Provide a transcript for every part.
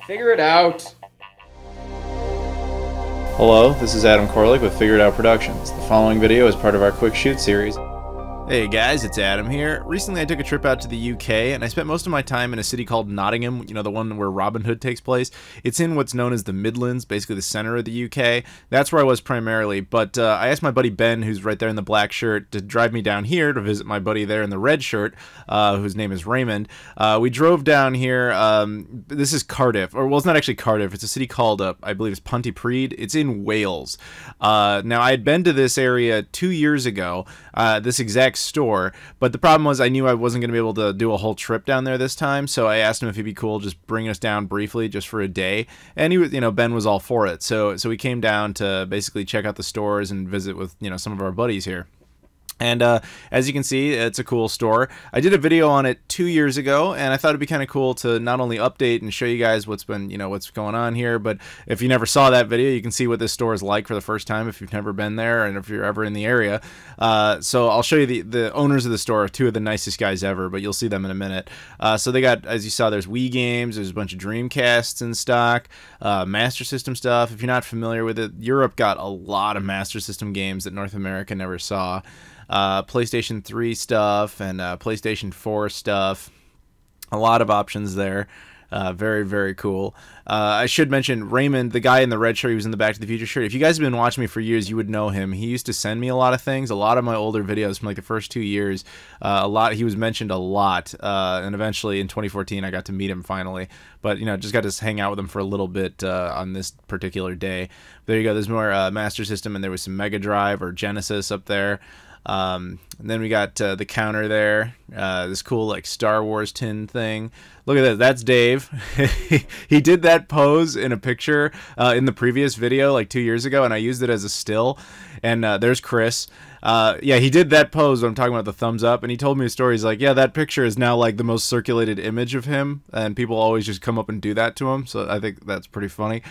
Figure it out. Hello, this is Adam Koralik with Figure It Out Productions. The following video is part of our Quick Shoot series. Hey guys, it's Adam here. Recently I took a trip out to the UK and I spent most of my time in a city called Nottingham, you know, the one where Robin Hood takes place. It's in what's known as the Midlands, basically the center of the UK. That's where I was primarily, but I asked my buddy Ben, who's right there in the black shirt, to drive me down here to visit my buddy there in the red shirt, whose name is Raymond. We drove down here. This is Cardiff, or well, it's not actually Cardiff. It's a city called, I believe it's Pontypridd. It's in Wales. Now, I had been to this area 2 years ago, this exact store, but the problem was I knew I wasn't going to be able to do a whole trip down there this time, so I asked him if he'd be cool just bringing us down briefly just for a day, and he was, you know, Ben was all for it, so we came down to basically check out the stores and visit with, you know, some of our buddies here. And as you can see, it's a cool store. I did a video on it 2 years ago, and I thought it'd be kind of cool to not only update and show you guys what's been, you know, what's going on here, but if you never saw that video, you can see what this store is like for the first time if you've never been there and if you're ever in the area. So I'll show you the owners of the store, two of the nicest guys ever, but you'll see them in a minute. So they got, as you saw, there's Wii games, there's a bunch of Dreamcasts in stock, Master System stuff. If you're not familiar with it, Europe got a lot of Master System games that North America never saw. PlayStation 3 stuff and PlayStation 4 stuff. A lot of options there. Very, very cool. I should mention Raymond, the guy in the red shirt, he was in the Back to the Future shirt. If you guys have been watching me for years, you would know him. He used to send me a lot of things, a lot of my older videos from like the first 2 years. He was mentioned a lot, and eventually in 2014 I got to meet him finally. But, you know, just got to hang out with him for a little bit on this particular day. There you go. There's more Master System, and there was some Mega Drive or Genesis up there. And then we got the counter there, this cool like Star Wars tin thing. Look at that, that's Dave. He did that pose in a picture in the previous video like 2 years ago, and I used it as a still. And there's Chris. Yeah, he did that pose when I'm talking about the thumbs up, and he told me a story. He's like, yeah, that picture is now like the most circulated image of him, and people always just come up and do that to him, so I think that's pretty funny.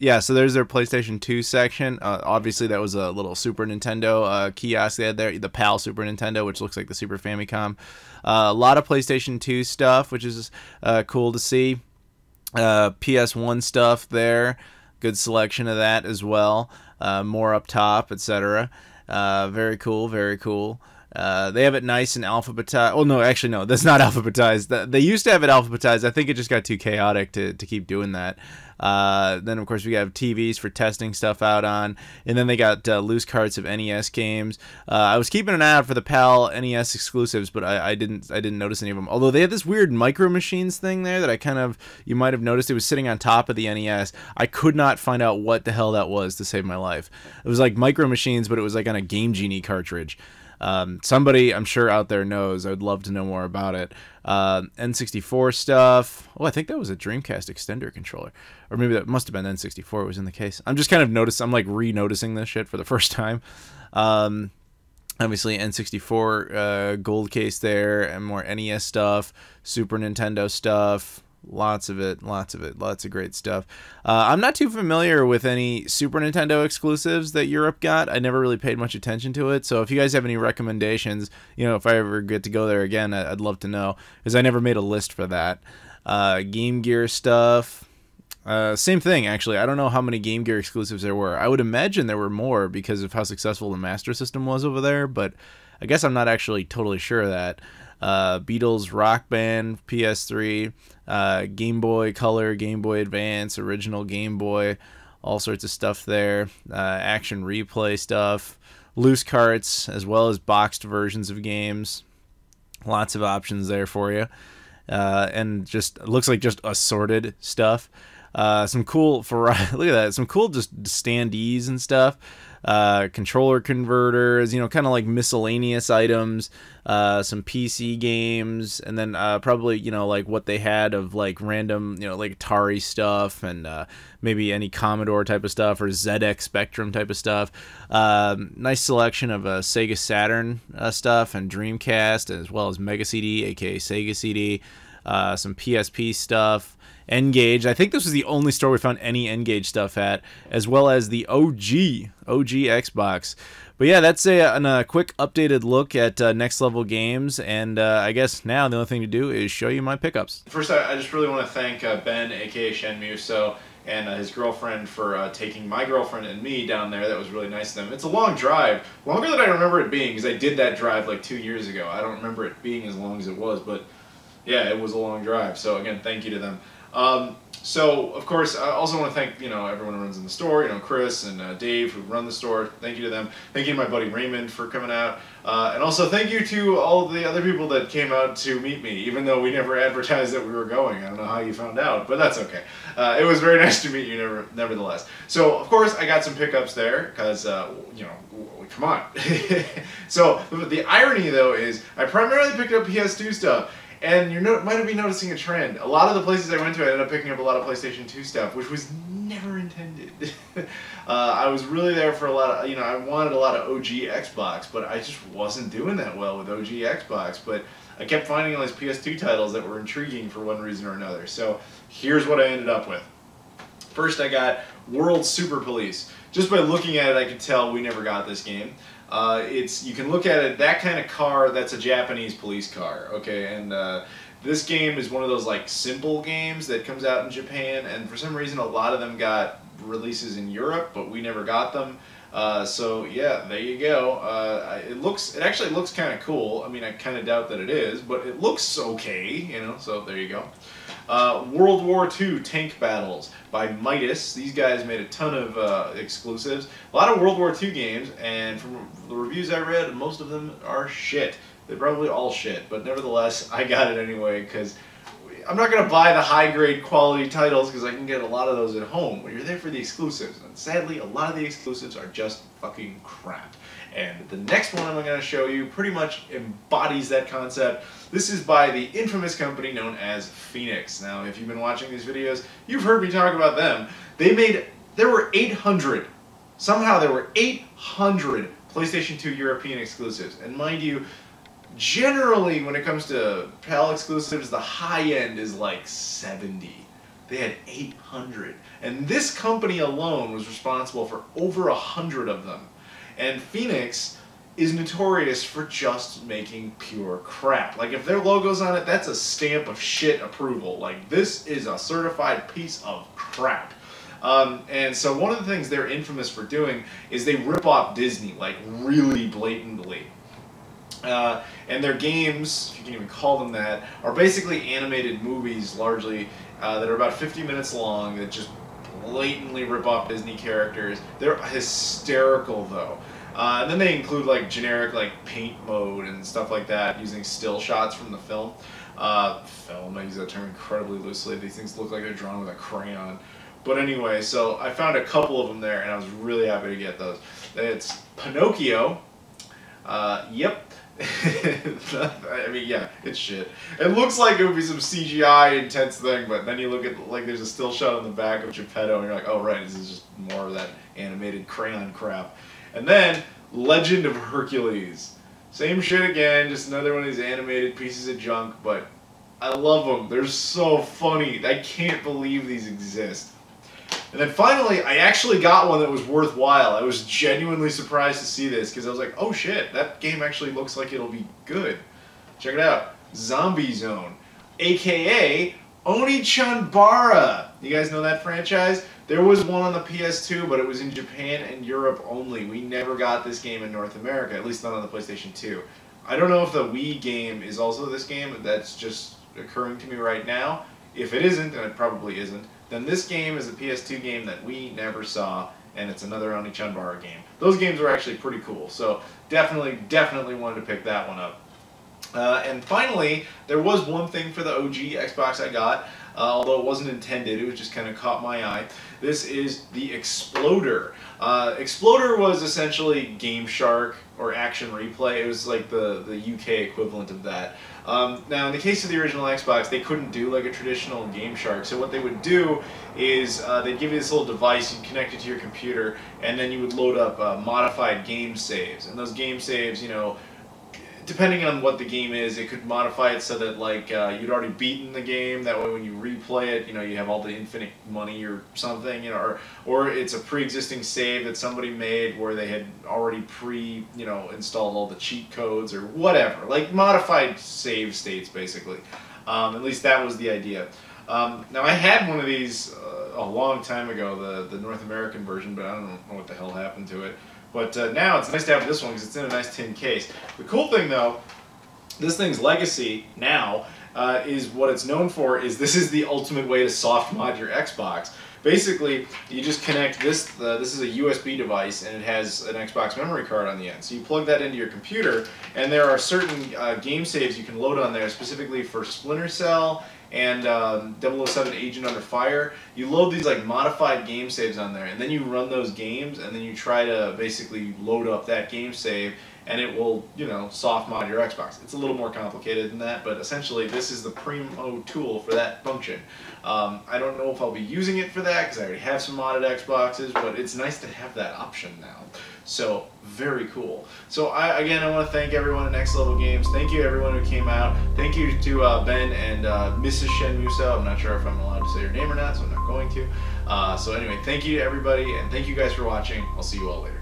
Yeah, so there's their PlayStation 2 section. Obviously, that was a little Super Nintendo kiosk they had there, the PAL Super Nintendo, which looks like the Super Famicom. A lot of PlayStation 2 stuff, which is cool to see. PS1 stuff there. Good selection of that as well. More up top, etc. Very cool, very cool. They have it nice and alphabetized. Well, no, actually, no, that's not alphabetized. They used to have it alphabetized. I think it just got too chaotic to keep doing that. Then, of course, we have TVs for testing stuff out on. And then they got loose carts of NES games. I was keeping an eye out for the PAL NES exclusives, but I didn't notice any of them. Although they had this weird Micro Machines thing there that you might have noticed. It was sitting on top of the NES. I could not find out what the hell that was to save my life. It was like Micro Machines, but it was like on a Game Genie cartridge. Somebody I'm sure out there knows. I would love to know more about it. N64 stuff. Oh, I think that was a Dreamcast extender controller, or maybe that must have been N64 was in the case. I'm just kind of I'm like re-noticing this shit for the first time. Obviously N64 gold case there, and more NES stuff, Super Nintendo stuff. Lots of it, lots of great stuff. I'm not too familiar with any Super Nintendo exclusives that Europe got. I never really paid much attention to it, so if you guys have any recommendations, you know, if I ever get to go there again, I'd love to know, because I never made a list for that. Game Gear stuff. Same thing, actually. I don't know how many Game Gear exclusives there were. I would imagine there were more because of how successful the Master System was over there, but I guess I'm not actually totally sure of that. Beatles Rock Band, PS3, Game Boy Color, Game Boy Advance, original Game Boy, all sorts of stuff there. Action replay stuff, loose carts, as well as boxed versions of games. Lots of options there for you. And just looks like just assorted stuff. Some cool look at that, some cool just standees and stuff. Controller converters, you know, kind of like miscellaneous items, some PC games, and then probably, you know, like what they had of like random, you know, like Atari stuff, and maybe any Commodore type of stuff, or ZX Spectrum type of stuff. Nice selection of Sega Saturn stuff and Dreamcast, as well as Mega CD, aka Sega CD. some PSP stuff, N-Gage. I think this was the only store we found any N-Gage stuff at, as well as the OG Xbox. But yeah, that's a quick updated look at Next Level Games, and I guess now the only thing to do is show you my pickups. First, I just really want to thank Ben, aka Shenmue, and his girlfriend for taking my girlfriend and me down there. That was really nice of them. It's a long drive, longer than I remember it being, because I did that drive like 2 years ago. I don't remember it being as long as it was, but yeah, it was a long drive. So again, thank you to them. So, of course, I also want to thank, everyone who runs in the store, Chris and Dave who run the store. Thank you to them. Thank you to my buddy Rayman for coming out. And also thank you to all of the other people that came out to meet me, even though we never advertised that we were going. I don't know how you found out, but that's okay. It was very nice to meet you nevertheless. So, of course, I got some pickups there, because, come on. So, the irony, though, is I primarily picked up PS2 stuff. And you might be noticing a trend. A lot of the places I went to, I ended up picking up a lot of PlayStation 2 stuff, which was never intended. I was really there for a lot of, I wanted a lot of OG Xbox, but I just wasn't doing that well with OG Xbox. But I kept finding all these PS2 titles that were intriguing for one reason or another. So here's what I ended up with. First, I got World Super Police. Just by looking at it, I could tell we never got this game. You can look at it, that kind of car, that's a Japanese police car, okay, and this game is one of those like simple games that comes out in Japan, and for some reason a lot of them got releases in Europe, but we never got them. So yeah, there you go. It actually looks kind of cool. I mean, I kind of doubt that it is, but it looks okay, so there you go. World War II Tank Battles by Midas. These guys made a ton of exclusives. A lot of World War II games, and from the reviews I read, most of them are shit. They're probably all shit, but nevertheless, I got it anyway, because I'm not going to buy the high-grade quality titles, because I can get a lot of those at home, but you're there for the exclusives, and sadly, a lot of the exclusives are just fucking crap. And the next one I'm going to show you pretty much embodies that concept. This is by the infamous company known as Phoenix. Now, if you've been watching these videos, you've heard me talk about them. There were 800, somehow there were 800 PlayStation 2 European exclusives. And mind you, generally when it comes to PAL exclusives, the high end is like 70. They had 800. And this company alone was responsible for over 100 of them. And Phoenix is notorious for just making pure crap. Like, if their logo's on it, that's a stamp of shit approval. Like, this is a certified piece of crap. And so one of the things they're infamous for doing is they rip off Disney, like, really blatantly. And their games, if you can even call them that, are basically animated movies, largely, that are about 50 minutes long, that just blatantly rip off Disney characters. They're hysterical, though. And then they include like generic like paint mode and stuff like that, using still shots from the film. I use that term incredibly loosely. These things look like they're drawn with a crayon. But anyway, so I found a couple of them there, and I was really happy to get those. It's Pinocchio. Yep. I mean, yeah, it's shit. It looks like it would be some CGI intense thing, but then you look at, like, there's a still shot on the back of Geppetto, and you're like, oh, right, this is just more of that animated crayon crap. And then, Legend of Hercules. Same shit again, just another one of these animated pieces of junk, but I love them. They're so funny. I can't believe these exist. And then finally, I actually got one that was worthwhile. I was genuinely surprised to see this, because I was like, oh shit, that game actually looks like it'll be good. Check it out. Zombie Zone, aka Oni-chan-bara. You guys know that franchise? There was one on the PS2, but it was in Japan and Europe only. We never got this game in North America, at least not on the PlayStation 2. I don't know if the Wii game is also this game. That's just occurring to me right now. If it isn't, and it probably isn't, then this game is a PS2 game that we never saw, and it's another Oni-chan-bara game. Those games are actually pretty cool, so definitely wanted to pick that one up. And finally, there was one thing for the OG Xbox I got, although it wasn't intended, it was just kind of caught my eye. This is the Exploder. Exploder was essentially Game Shark or Action Replay. It was like the UK equivalent of that. Now, in the case of the original Xbox, they couldn't do like a traditional Game Shark. So what they would do is they'd give you this little device, you'd connect it to your computer, and then you would load up modified game saves. And those game saves, you know, depending on what the game is, it could modify it so that like you'd already beaten the game. That way, when you replay it, you know, you have all the infinite money or something, you know, or it's a pre-existing save that somebody made where they had already installed all the cheat codes or whatever, like modified save states basically. At least that was the idea. Now I had one of these a long time ago, the North American version, but I don't know what the hell happened to it. But now it's nice to have this one because it's in a nice tin case. The cool thing though, this thing's legacy now is what it's known for is this is the ultimate way to soft mod your Xbox. Basically, you just connect this, this is a USB device and it has an Xbox memory card on the end. So you plug that into your computer and there are certain game saves you can load on there specifically for Splinter Cell and 007 Agent Under Fire. You load these like modified game saves on there and then you run those games and then you try to basically load up that game save and it will, you know, soft mod your Xbox. It's a little more complicated than that, but essentially this is the primo tool for that function. I don't know if I'll be using it for that because I already have some modded Xboxes, but it's nice to have that option now. So, very cool. So, again, I want to thank everyone at Next Level Games. Thank you everyone who came out. Thank you to Ben and Mrs. Shen Muso. I'm not sure if I'm allowed to say her name or not, so I'm not going to. So anyway, thank you to everybody, and thank you guys for watching. I'll see you all later.